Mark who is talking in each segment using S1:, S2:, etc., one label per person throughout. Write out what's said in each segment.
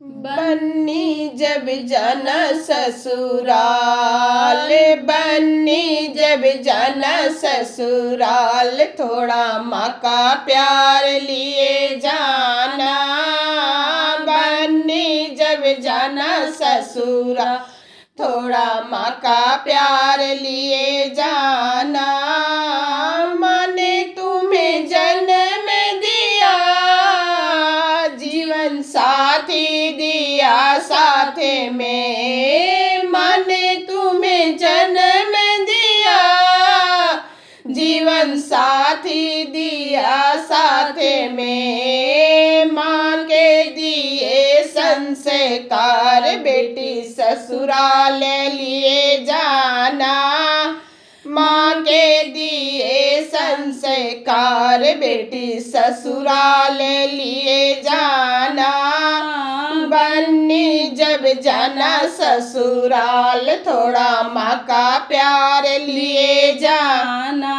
S1: बन्नी जब जाना ससुराल, बन्नी जब जाना ससुराल, थोड़ा माँ का प्यार लिए जाना। बन्नी जब जाना ससुराल, थोड़ा माँ का प्यार लिए जाना। माँ ने तुम्हें जन्म दिया, जीवन साथी दिया साथ में। माँ ने तुम्हें जन्म दिया, जीवन साथी दिया साथ में। माँ के दिए संस्कार बेटी ससुराल लिए जाना। माँ के दिए संस्कार बेटी ससुराल लिए जाना। बन्नी जब जाना ससुराल, थोड़ा माँ का प्यार लिए जाना।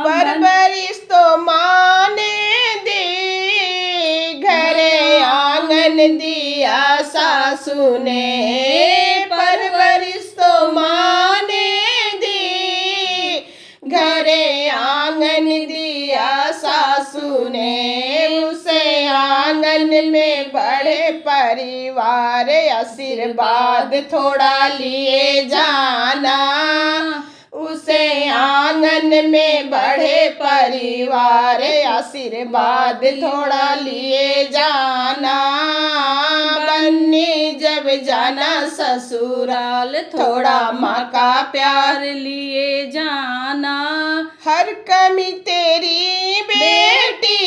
S1: परवरिश तो माँ ने दी, घरे आंगन दिया सासू ने। परवरिश तो माँ ने दी, घरे आंगन दिया सासू ने। उसे आंगन में बड़े परिवार आशीर्वाद थोड़ा लिए जाना। उसे आंगन में बड़े परिवार आशीर्वाद थोड़ा लिए जाना। बन्नी जब जाना ससुराल, थोड़ा माँ का प्यार लिए जाना। हर कमी तेरी बेटी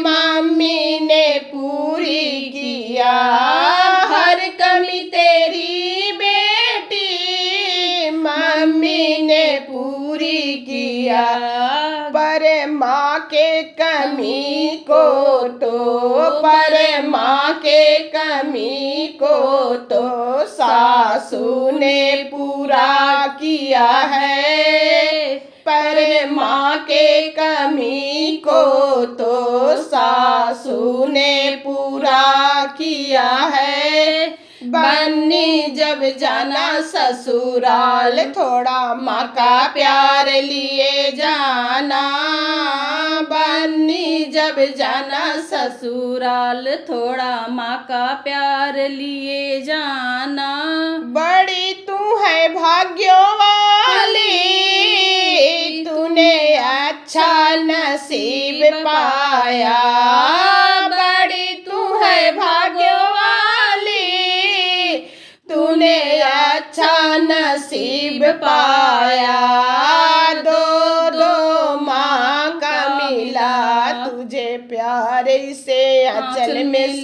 S1: मम्मी ने पूरी किया। हर कमी तेरी बेटी मम्मी ने पूरी किया। पर माँ के कमी को तो, पर माँ के कमी को तो सासू ने पूरा किया है। पर माँ के कमी को तो सासू ने पूरा किया है। बन्नी जब जाना ससुराल, थोड़ा माँ का प्यार लिए जाना। बन्नी जब जाना ससुराल, थोड़ा माँ का प्यार लिए जाना। बड़ी तू है भाग्यों वाली, तूने अच्छा नसीब पाया। बड़ी तू है भाग्यों वाली, तूने अच्छा नसीब पाया। दो दो माँ का मिला तुझे प्यार से आंचल में